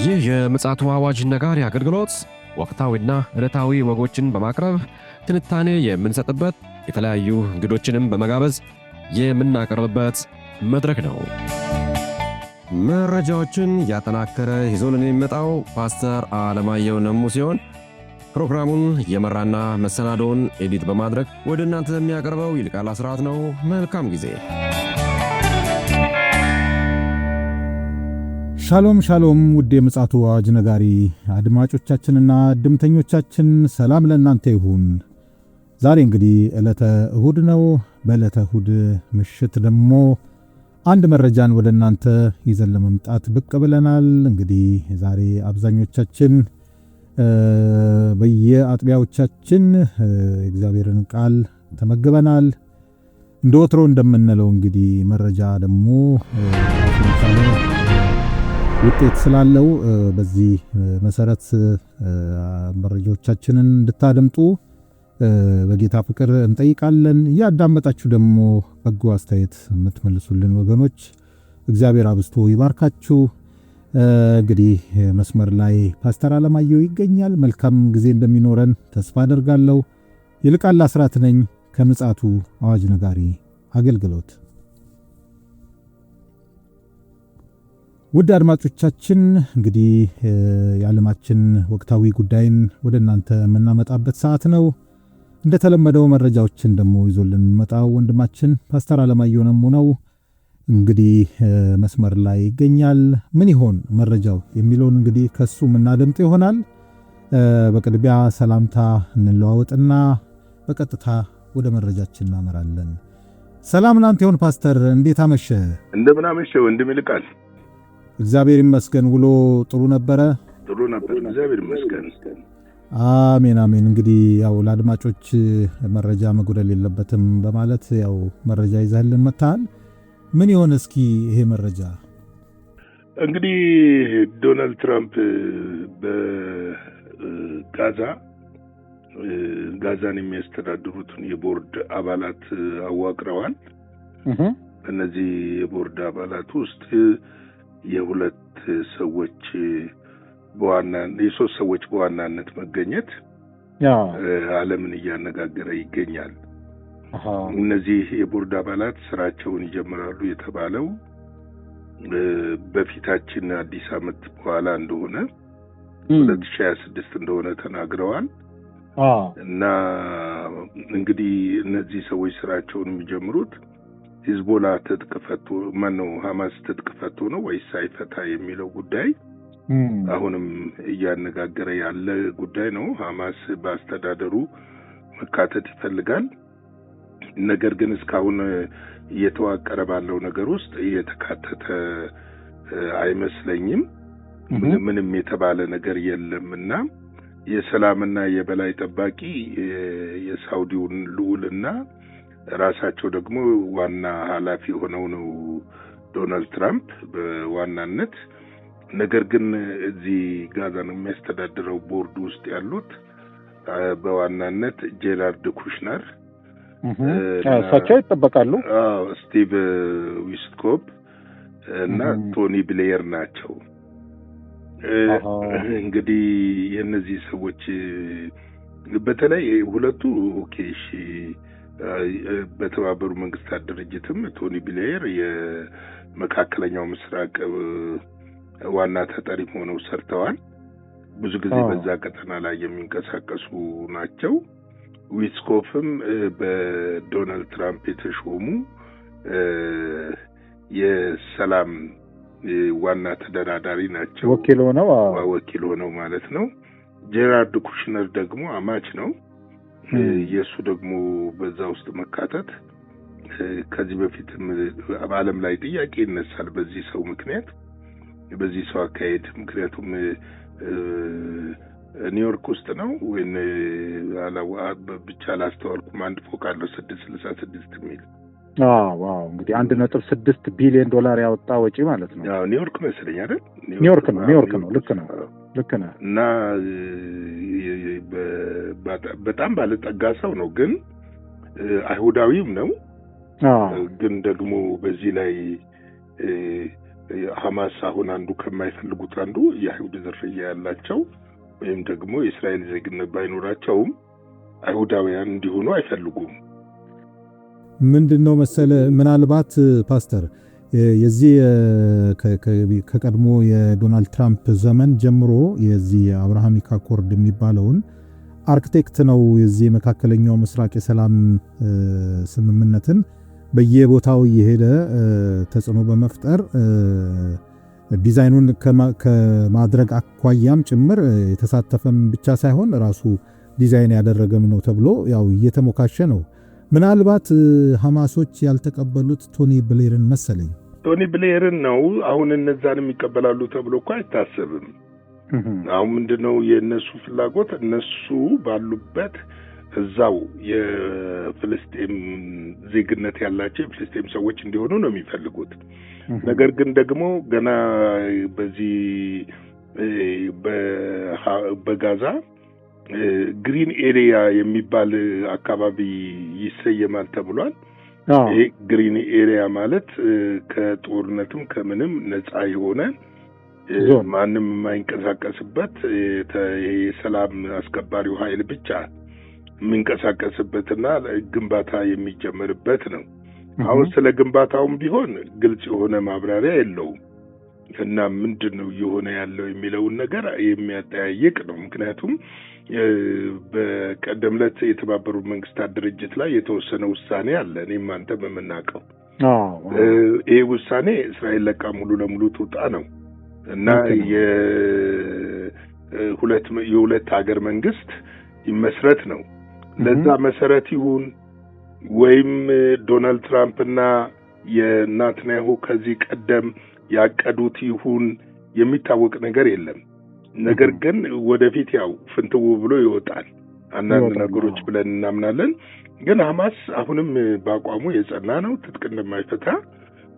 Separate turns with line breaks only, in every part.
ይህ የምፅዓቱ አዋጅ ነጋሪ አገልግሎት ወቅታዊና ዕለታዊ ወጎችን በማቅረብ ትንታኔ የምንሰጥበት የተለያዩ እንግዶችንም በመጋበዝ የምናቀርብበት መድረክ ነው። መረጃዎችን ያጠናከረ ይዞልን የሚመጣው ፓስተር አለማየሁ ነሙ ሲሆን ፕሮግራሙን የመራና መሰናዶውን ኤዲት በማድረግ ወደ እናንተ የሚያቀርበው ይልቃል አስራት ነው። መልካም ጊዜ።
ሻሎም ሻሎም ውድ የምፅዓቱ አዋጅ ነጋሪ አድማጮቻችንና ድምተኞቻችን ሰላም ለእናንተ ይሁን። ዛሬ እንግዲህ ዕለተ እሁድ ነው። በዕለተ እሁድ ምሽት ደግሞ አንድ መረጃን ወደ እናንተ ይዘን ለመምጣት ብቅ ብለናል። እንግዲህ ዛሬ አብዛኞቻችን በየአጥቢያዎቻችን እግዚአብሔርን ቃል ተመግበናል። እንደ ወትሮ እንደምንለው እንግዲህ መረጃ ደግሞ ውጤት ስላለው በዚህ መሰረት መረጃዎቻችንን እንድታደምጡ በጌታ ፍቅር እንጠይቃለን። እያዳመጣችሁ ደግሞ በጎ አስተያየት የምትመልሱልን ወገኖች እግዚአብሔር አብዝቶ ይባርካችሁ። እንግዲህ መስመር ላይ ፓስተር አለማየሁ ይገኛል። መልካም ጊዜ እንደሚኖረን ተስፋ አደርጋለሁ። ይልቃል አስራት ነኝ ከምፅዓቱ አዋጅ ነጋሪ አገልግሎት። ውድ አድማጮቻችን እንግዲህ የዓለማችን ወቅታዊ ጉዳይን ወደ እናንተ የምናመጣበት ሰዓት ነው። እንደተለመደው መረጃዎችን ደግሞ ይዞልን የሚመጣው ወንድማችን ፓስተር አለማየሁ ነሙ ነው። እንግዲህ መስመር ላይ ይገኛል። ምን ይሆን መረጃው የሚለውን እንግዲህ ከሱ የምናደምጥ ይሆናል። በቅድሚያ ሰላምታ እንለዋወጥና በቀጥታ ወደ መረጃችን እናመራለን። ሰላም ላንተ ይሁን ፓስተር፣ እንዴት አመሸ?
እንደምን አመሸ ወንድም ይልቃል?
እግዚአብሔር ይመስገን። ውሎ ጥሩ ነበረ?
ጥሩ ነበር፣ እግዚአብሔር ይመስገን።
አሜን አሜን። እንግዲህ ያው ለአድማጮች መረጃ መጉደል የለበትም በማለት ያው መረጃ ይዘህልን መጥተሃል። ምን ይሆን እስኪ ይሄ መረጃ?
እንግዲህ ዶናልድ ትራምፕ ጋዛን የሚያስተዳድሩትን የቦርድ አባላት አዋቅረዋል። እነዚህ የቦርድ አባላት ውስጥ የሶስት ሰዎች በዋናነት መገኘት ዓለምን እያነጋገረ ይገኛል። እነዚህ የቦርድ አባላት ስራቸውን ይጀምራሉ የተባለው በፊታችን አዲስ ዓመት በኋላ እንደሆነ 2026 እንደሆነ ተናግረዋል። እና እንግዲህ እነዚህ ሰዎች ስራቸውን የሚጀምሩት ሂዝቦላ ሐማስ ትጥቅ ፈቶ ነው ወይስ ሳይፈታ የሚለው ጉዳይ አሁንም እያነጋገረ ያለ ጉዳይ ነው። ሐማስ በአስተዳደሩ መካተት ይፈልጋል። ነገር ግን እስካሁን እየተዋቀረ ባለው ነገር ውስጥ እየተካተተ አይመስለኝም። ምንም የተባለ ነገር የለምና የሰላምና የበላይ ጠባቂ የሳውዲውን ልዑልና ራሳቸው ደግሞ ዋና ኃላፊ ሆነው ነው ዶናልድ ትራምፕ በዋናነት። ነገር ግን እዚህ ጋዛን የሚያስተዳድረው ቦርድ ውስጥ ያሉት በዋናነት ጄራርድ ኩሽነር
እሳቸው ይጠበቃሉ።
ስቲቭ ዊትኮፍ እና ቶኒ ብሌየር ናቸው። እንግዲህ የእነዚህ ሰዎች በተለይ ሁለቱ በተባበሩ መንግስታት ድርጅትም ቶኒ ብሌየር የመካከለኛው ምስራቅ ዋና ተጠሪ ሆነው ሰርተዋል። ብዙ ጊዜ በዛ ቀጠና ላይ የሚንቀሳቀሱ ናቸው። ዊትኮፍም በዶናልድ ትራምፕ የተሾሙ የሰላም ዋና ተደራዳሪ ናቸው። ወኪል ሆነው ማለት ነው። ጄራርድ ኩሽነር ደግሞ አማች ነው። የሱ ደግሞ በዛ ውስጥ መካተት ከዚህ በፊትም በዓለም ላይ ጥያቄ ይነሳል በዚህ ሰው ምክንያት፣ በዚህ ሰው አካሄድ። ምክንያቱም ኒውዮርክ ውስጥ ነው ወይ ብቻ አላስተዋልኩም። አንድ ፎቅ አለው 666 የሚል
እንግዲህ 1.6 ቢሊዮን ዶላር ያወጣ ወጪ ማለት ነው።
ኒውዮርክ መሰለኝ አይደል?
ኒውዮርክ ነው። ልክ ነው።
እና በጣም ባለጠጋ ሰው ነው፣ ግን አይሁዳዊም ነው። ግን ደግሞ በዚህ ላይ ሐማስ አሁን አንዱ ከማይፈልጉት አንዱ የአይሁድ ዝርያ ያላቸው ወይም ደግሞ የእስራኤል ዜግነት ባይኖራቸውም አይሁዳውያን እንዲሆኑ አይፈልጉም።
ምንድነው መሰለ ምናልባት ፓስተር የዚህ ከቀድሞ የዶናልድ ትራምፕ ዘመን ጀምሮ የዚህ አብርሃሚክ አኮርድ የሚባለውን አርክቴክት ነው የዚህ መካከለኛው ምስራቅ የሰላም ስምምነትን በየቦታው የሄደ ተጽዕኖ በመፍጠር ዲዛይኑን ከማድረግ አኳያም ጭምር የተሳተፈም ብቻ ሳይሆን ራሱ ዲዛይን ያደረገም ነው ተብሎ ያው እየተሞካሸ ነው። ምናልባት ሐማሶች ያልተቀበሉት ቶኒ ብሌርን መሰለኝ።
ቶኒ ብሌርን ነው። አሁን እነዛንም ይቀበላሉ ተብሎ እኮ አይታሰብም። አሁን ምንድነው የነሱ ፍላጎት? እነሱ ባሉበት እዛው የፍልስጤም ዜግነት ያላቸው የፍልስጤም ሰዎች እንዲሆኑ ነው የሚፈልጉት። ነገር ግን ደግሞ ገና በዚህ በጋዛ ግሪን ኤሪያ የሚባል አካባቢ ይሰየማል ተብሏል። ይሄ ግሪን ኤሪያ ማለት ከጦርነትም ከምንም ነፃ የሆነ ማንም የማይንቀሳቀስበት የሰላም አስከባሪው ኃይል ብቻ የሚንቀሳቀስበትና ግንባታ የሚጀመርበት ነው። አሁን ስለ ግንባታውም ቢሆን ግልጽ የሆነ ማብራሪያ የለውም እና ምንድነው እየሆነ ያለው የሚለውን ነገር የሚያጠያይቅ ነው። ምክንያቱም በቀደም ዕለት የተባበሩት መንግስታት ድርጅት ላይ የተወሰነ ውሳኔ አለ፣ እኔም አንተም የምናውቀው። ይሄ ውሳኔ እስራኤል ለቃ ሙሉ ለሙሉ ትውጣ ነው እና የሁለት ሀገር መንግስት ይመስረት ነው። ለዛ መሰረት ይሁን ወይም ዶናልድ ትራምፕ እና የናትናያሁ ከዚህ ቀደም ያቀዱት ይሁን የሚታወቅ ነገር የለም። ነገር ግን ወደፊት ያው ፍንትው ብሎ ይወጣል አንዳንድ ነገሮች ብለን እናምናለን። ግን ሐማስ አሁንም በአቋሙ የጸና ነው፣ ትጥቅ እንደማይፈታ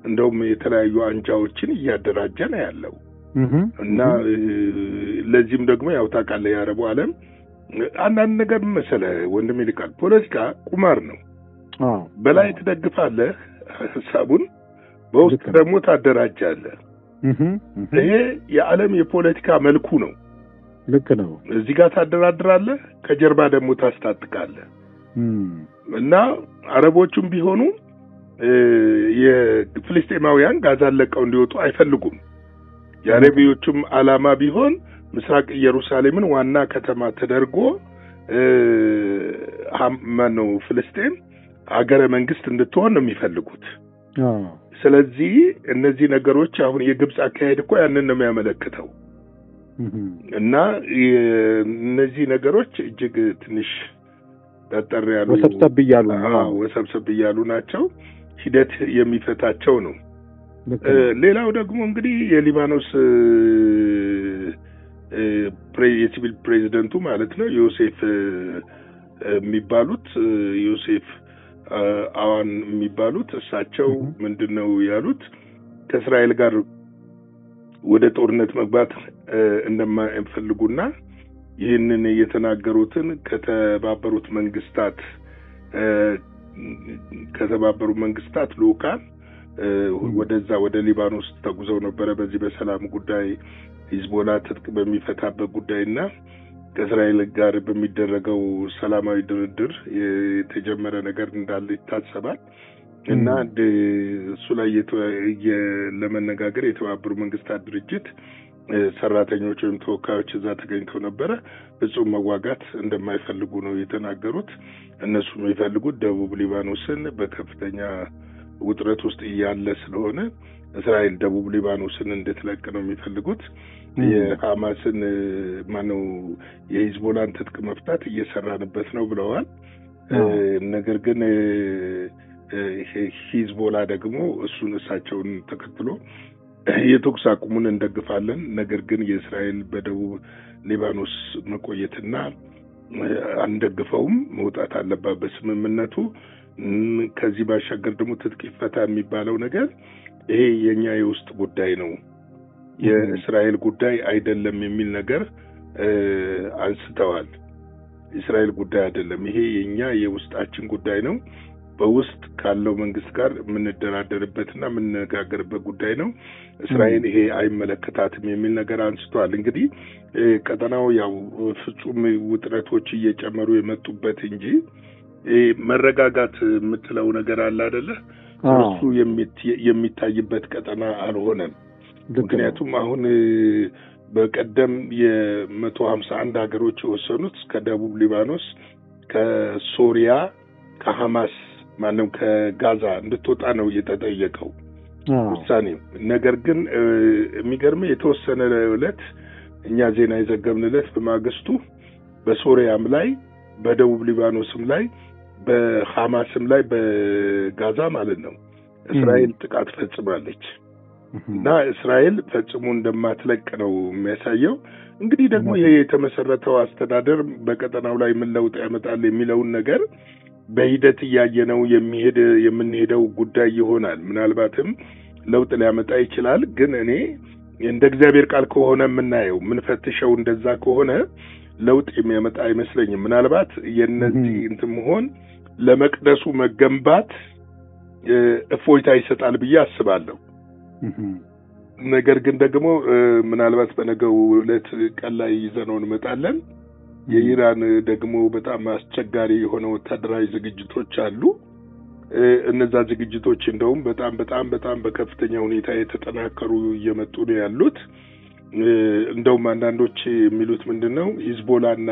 እንደውም የተለያዩ አንጃዎችን እያደራጀ ነው ያለው እና ለዚህም ደግሞ ያው ታውቃለህ የአረቡ ዓለም አንዳንድ ነገር መሰለህ ወንድም ይልቃል፣ ፖለቲካ ቁማር ነው። በላይ ትደግፋለህ ሐሳቡን፣ በውስጥ ደግሞ ታደራጃለህ። ይሄ የዓለም የፖለቲካ መልኩ ነው።
ልክ ነው።
እዚህ ጋር ታደራድራለህ፣ ከጀርባ ደግሞ ታስታጥቃለህ እና አረቦቹም ቢሆኑ የፍልስጤማውያን ጋዛን ለቀው እንዲወጡ አይፈልጉም። የአረቢዎቹም ዓላማ ቢሆን ምስራቅ ኢየሩሳሌምን ዋና ከተማ ተደርጎ ማነው ፍልስጤም ሀገረ መንግስት እንድትሆን ነው የሚፈልጉት። ስለዚህ እነዚህ ነገሮች አሁን የግብጽ አካሄድ እኮ ያንን ነው የሚያመለክተው እና እነዚህ ነገሮች እጅግ ትንሽ ጠጠር ያሉ ወሰብሰብ እያሉ ናቸው። ሂደት የሚፈታቸው ነው። ሌላው ደግሞ እንግዲህ የሊባኖስ የሲቪል ፕሬዚደንቱ ማለት ነው ዮሴፍ የሚባሉት ዮሴፍ አዋን የሚባሉት እሳቸው ምንድነው ያሉት? ከእስራኤል ጋር ወደ ጦርነት መግባት እንደማይፈልጉና ይህንን የተናገሩትን ከተባበሩት መንግስታት ልኡካን ወደዛ ወደ ሊባኖስ ተጉዘው ነበረ። በዚህ በሰላም ጉዳይ ሂዝቦላ ትጥቅ በሚፈታበት ጉዳይና ከእስራኤል ጋር በሚደረገው ሰላማዊ ድርድር የተጀመረ ነገር እንዳለ ይታሰባል እና እሱ ላይ ለመነጋገር የተባበሩት መንግስታት ድርጅት ሰራተኞች ወይም ተወካዮች እዛ ተገኝተው ነበረ። ፍጹም መዋጋት እንደማይፈልጉ ነው የተናገሩት። እነሱ የሚፈልጉት ደቡብ ሊባኖስን በከፍተኛ ውጥረት ውስጥ እያለ ስለሆነ እስራኤል ደቡብ ሊባኖስን እንድትለቅ ነው የሚፈልጉት። የሐማስን ማነው የሂዝቦላን ትጥቅ መፍታት እየሰራንበት ነው ብለዋል። ነገር ግን ሂዝቦላ ደግሞ እሳቸውን ተከትሎ የተኩስ አቁሙን እንደግፋለን፣ ነገር ግን የእስራኤል በደቡብ ሊባኖስ መቆየትና አንደግፈውም፣ መውጣት አለባት በስምምነቱ። ከዚህ ባሻገር ደግሞ ትጥቅ ይፈታ የሚባለው ነገር ይሄ የኛ የውስጥ ጉዳይ ነው፣ የእስራኤል ጉዳይ አይደለም የሚል ነገር አንስተዋል። የእስራኤል ጉዳይ አይደለም፣ ይሄ የኛ የውስጣችን ጉዳይ ነው። በውስጥ ካለው መንግስት ጋር የምንደራደርበትና የምንነጋገርበት ጉዳይ ነው። እስራኤል ይሄ አይመለከታትም የሚል ነገር አንስቷል። እንግዲህ ቀጠናው ያው ፍጹም ውጥረቶች እየጨመሩ የመጡበት እንጂ መረጋጋት የምትለው ነገር አለ አይደለ? እሱ የሚታይበት ቀጠና አልሆነም። ምክንያቱም አሁን በቀደም 151 ሀገሮች የወሰኑት ከደቡብ ሊባኖስ፣ ከሶሪያ፣ ከሐማስ ማንም ከጋዛ እንድትወጣ ነው የተጠየቀው ውሳኔው። ነገር ግን የሚገርመው የተወሰነ ዕለት እኛ ዜና የዘገብንለት በማግስቱ በሶሪያም ላይ በደቡብ ሊባኖስም ላይ በሐማስም ላይ በጋዛ ማለት ነው እስራኤል ጥቃት ፈጽማለች እና እስራኤል ፈጽሞ እንደማትለቅ ነው የሚያሳየው። እንግዲህ ደግሞ ይሄ የተመሰረተው አስተዳደር በቀጠናው ላይ ምን ለውጥ ያመጣል የሚለውን ነገር በሂደት እያየነው የምንሄደው ጉዳይ ይሆናል። ምናልባትም ለውጥ ሊያመጣ ይችላል። ግን እኔ እንደ እግዚአብሔር ቃል ከሆነ የምናየው የምንፈትሸው እንደዛ ከሆነ ለውጥ የሚያመጣ አይመስለኝም። ምናልባት የነዚህ እንትን መሆን ለመቅደሱ መገንባት እፎይታ ይሰጣል ብዬ አስባለሁ። ነገር ግን ደግሞ ምናልባት በነገው ዕለት ቀን ላይ ይዘነው እንመጣለን። የኢራን ደግሞ በጣም አስቸጋሪ የሆነ ወታደራዊ ዝግጅቶች አሉ። እነዛ ዝግጅቶች እንደውም በጣም በከፍተኛ ሁኔታ የተጠናከሩ እየመጡ ነው ያሉት። እንደውም አንዳንዶች የሚሉት ምንድነው ሂዝቦላና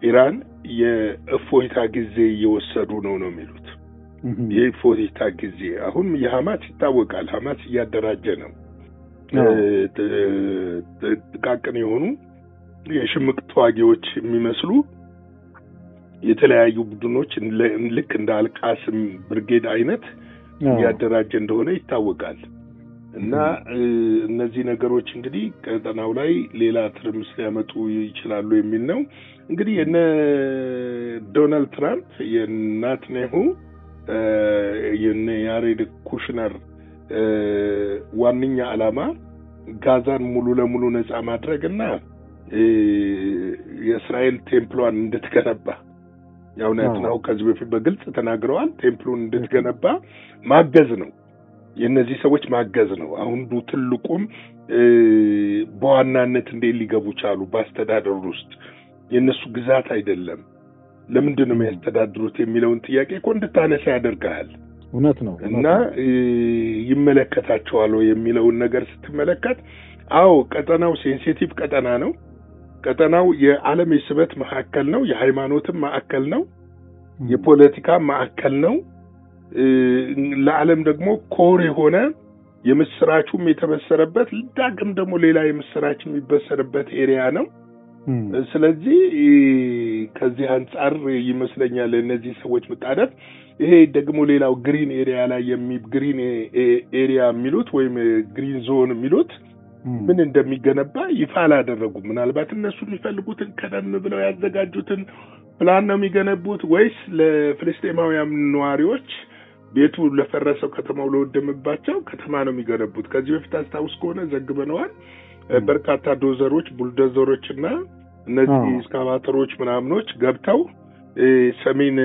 ኢራን የእፎይታ ጊዜ እየወሰዱ ነው የሚሉት። የእፎይታ ጊዜ አሁን የሐማስ ይታወቃል። ሐማስ እያደራጀ ነው ጥቃቅን የሆኑ የሽምቅ ተዋጊዎች የሚመስሉ የተለያዩ ቡድኖች ልክ እንደ አልቃስም ብርጌድ አይነት እያደራጀ እንደሆነ ይታወቃል። እና እነዚህ ነገሮች እንግዲህ ቀጠናው ላይ ሌላ ትርምስ ሊያመጡ ይችላሉ የሚል ነው። እንግዲህ የነ ዶናልድ ትራምፕ የናትኔሁ የነ ያሬድ ኩሽነር ዋነኛ ዓላማ ጋዛን ሙሉ ለሙሉ ነፃ ማድረግና የእስራኤል ቴምፕሏን እንድትገነባ ያው ናትናው ከዚህ በፊት በግልጽ ተናግረዋል። ቴምፕሉን እንድትገነባ ማገዝ ነው። የነዚህ ሰዎች ማገዝ ነው። አሁን ትልቁም በዋናነት እንዴት ሊገቡ ቻሉ? በአስተዳደሩ ውስጥ የነሱ ግዛት አይደለም፣ ለምንድን ነው የሚያስተዳድሩት የሚለውን ጥያቄ እኮ እንድታነሳ ያደርጋል።
እውነት ነው።
እና ይመለከታቸዋል የሚለውን ነገር ስትመለከት አዎ ቀጠናው ሴንሲቲቭ ቀጠና ነው። ቀጠናው የዓለም የስበት ማዕከል ነው፣ የሃይማኖትም ማዕከል ነው፣ የፖለቲካ ማዕከል ነው። ለዓለም ደግሞ ኮር የሆነ የምስራቹም የተበሰረበት ዳግም ደግሞ ሌላ የምስራች የሚበሰርበት ኤሪያ ነው። ስለዚህ ከዚህ አንጻር ይመስለኛል እነዚህ ሰዎች መጣደፍ ይሄ ደግሞ ሌላው ግሪን ኤሪያ ላይ ግሪን ኤሪያ የሚሉት ወይም ግሪን ዞን የሚሉት ምን እንደሚገነባ ይፋ አላደረጉም። ምናልባት እነሱ የሚፈልጉትን ቀደም ብለው ያዘጋጁትን ፕላን ነው የሚገነቡት ወይስ ለፍልስጤማውያን ነዋሪዎች ቤቱ ለፈረሰው ከተማው ለወደመባቸው ከተማ ነው የሚገነቡት? ከዚህ በፊት አስታውስ ከሆነ ዘግበነዋል። በርካታ ዶዘሮች፣ ቡልዶዘሮች እና እነዚህ እስካቫተሮች ምናምኖች ገብተው ሰሜን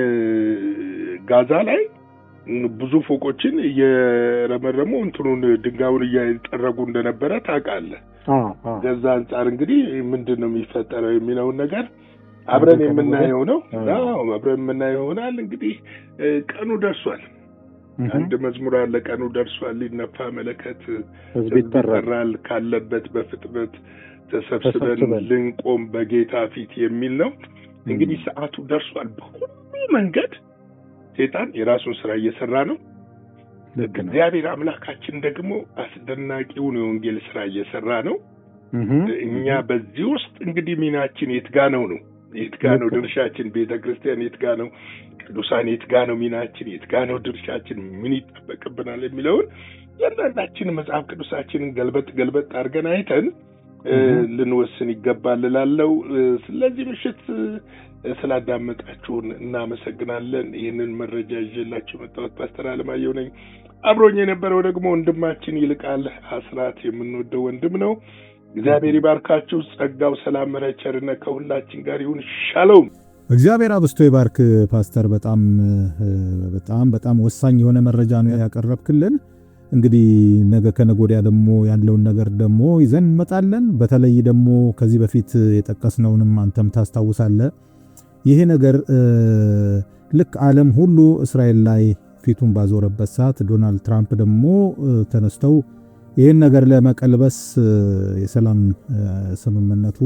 ጋዛ ላይ ብዙ ፎቆችን እየረመረሙ እንትኑን ድንጋዩን እያጠረጉ እንደነበረ ታውቃለህ። ከዛ አንጻር እንግዲህ ምንድን ነው የሚፈጠረው የሚለውን ነገር አብረን የምናየው ነው። አብረን የምናየው ይሆናል። እንግዲህ ቀኑ ደርሷል። አንድ መዝሙር አለ፣ ቀኑ ደርሷል ሊነፋ መለከት ህዝብ ይጠራል ካለበት በፍጥነት ተሰብስበን ልንቆም በጌታ ፊት የሚል ነው። እንግዲህ ሰዓቱ ደርሷል። በሁሉ መንገድ ሰይጣን የራሱን ስራ እየሰራ ነው። እግዚአብሔር አምላካችን ደግሞ አስደናቂውን የወንጌል ስራ እየሰራ ነው። እኛ በዚህ ውስጥ እንግዲህ ሚናችን የት ጋ ነው? የት ጋ ነው ድርሻችን? ቤተክርስቲያን የት ጋ ነው? ቅዱሳን የት ጋ ነው ሚናችን? የት ጋ ነው ድርሻችን? ምን ይጠበቅብናል የሚለውን ያንዳንዳችን መጽሐፍ ቅዱሳችንን ገልበጥ አድርገን አይተን ልንወስን ይገባል እላለሁ። ስለዚህ ምሽት ስላዳመጣችሁን እናመሰግናለን። ይህንን መረጃ ይዤላችሁ መጣሁት። ፓስተር አለማየሁ ነኝ። አብሮኝ የነበረው ደግሞ ወንድማችን ይልቃል አስራት የምንወደው ወንድም ነው። እግዚአብሔር ይባርካችሁ። ጸጋው፣ ሰላም፣ ቸርነት ከሁላችን ጋር ይሁን። ሻሎም
እግዚአብሔር አብስቶ ይባርክ ፓስተር። በጣም በጣም በጣም ወሳኝ የሆነ መረጃ ነው ያቀረብክልን። እንግዲህ ነገ ከነገ ወዲያ ደግሞ ያለውን ነገር ደግሞ ይዘን እንመጣለን። በተለይ ደግሞ ከዚህ በፊት የጠቀስነውንም አንተም ታስታውሳለህ። ይሄ ነገር ልክ ዓለም ሁሉ እስራኤል ላይ ፊቱን ባዞረበት ሰዓት ዶናልድ ትራምፕ ደግሞ ተነስተው ይህን ነገር ለመቀልበስ የሰላም ስምምነቱ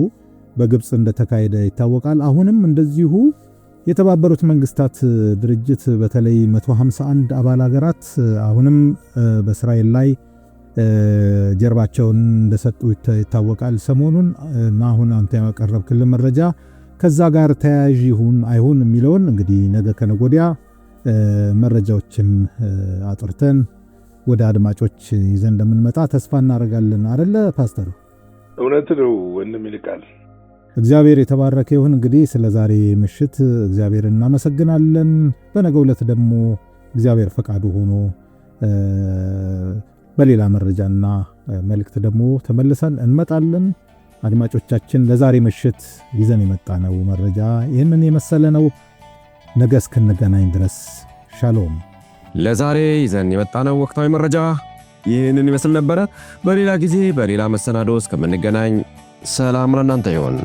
በግብፅ እንደተካሄደ ይታወቃል። አሁንም እንደዚሁ የተባበሩት መንግስታት ድርጅት በተለይ 151 አባል ሀገራት አሁንም በእስራኤል ላይ ጀርባቸውን እንደሰጡ ይታወቃል ሰሞኑን። እና አሁን አንተ ያቀረብክልን መረጃ ከዛ ጋር ተያያዥ ይሁን አይሁን የሚለውን እንግዲህ ነገ ከነገ ወዲያ መረጃዎችን አጥርተን ወደ አድማጮች ይዘን እንደምንመጣ ተስፋ እናደርጋለን አይደለ ፓስተር?
እውነት ነው ወንድም ይልቃል።
እግዚአብሔር የተባረከ ይሁን። እንግዲህ ስለ ዛሬ ምሽት እግዚአብሔር እናመሰግናለን። በነገው ዕለት ደግሞ እግዚአብሔር ፈቃዱ ሆኖ በሌላ መረጃና መልእክት ደግሞ ተመልሰን እንመጣለን። አድማጮቻችን ለዛሬ ምሽት ይዘን የመጣነው መረጃ ይህንን የመሰለ ነው። ነገ እስክንገናኝ ድረስ ሻሎም።
ለዛሬ ይዘን የመጣነው ወቅታዊ መረጃ ይህንን ይመስል ነበረ። በሌላ ጊዜ በሌላ መሰናዶ እስከምንገናኝ ሰላም ለእናንተ ይሁን።